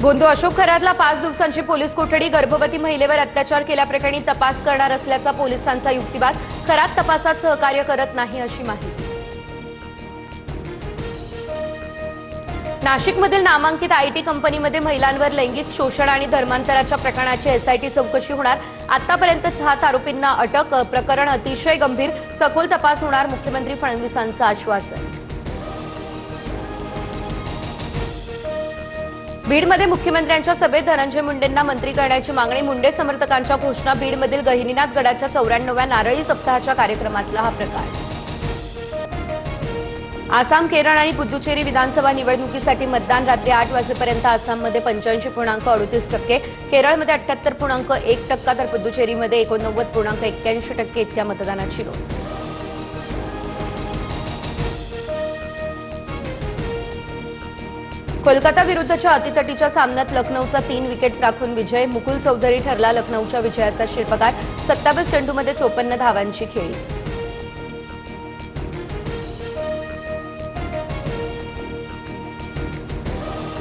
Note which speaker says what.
Speaker 1: बोंदो अशोक खरातला 5 दिवसांची पोलीस कोठडी। गर्भवती महिलेवर अत्याचार केल्याप्रकरणी तपास करणार असल्याचा पोलिसांचा युक्तिवाद। खरात तपासात सहकार्य करत नाही अशी माहिती। नाशिकमधील नामांकित आयटी कंपनीमध्ये महिलांवर लैंगिक शोषण आणि धर्मांतराच्या प्रकरणाची एसआयटी चौकशी होणार। आतापर्यंत 7 आरोपींना अटक। प्रकरण अतिशय गंभीर, सखोल तपास होणार, मुख्यमंत्री फडणवीसांचं आश्वासन। बीडमध्ये मुख्यमंत्र्यांच्या सभेत धनंजय मुंडेंना मंत्री करण्याची मागणी। मुंडे समर्थकांच्या घोषणा। बीडमधील गहिनीनाथ गडाच्या 94व्या नारळी सप्ताहाच्या कार्यक्रमातला हा प्रकार। आसाम, केरळ आणि पुदुचेरी विधानसभा निवडणुकीसाठी मतदान रात्री 8 वाजेपर्यंत। आसाममध्ये 85.38%, केरळमध्ये 78.1% तर पुदुचेरीमध्ये 89.81% इतक्या मतदानाची नोंद। कोलकाता विरुद्धच्या अतितटीच्या सामन्यात लखनौचा 3 विकेट्स राखून विजय। मुकुल चौधरी ठरला लखनौच्या विजयाचा शिल्पकार। 27 चेंडूमध्ये 54 धावांची खेळी।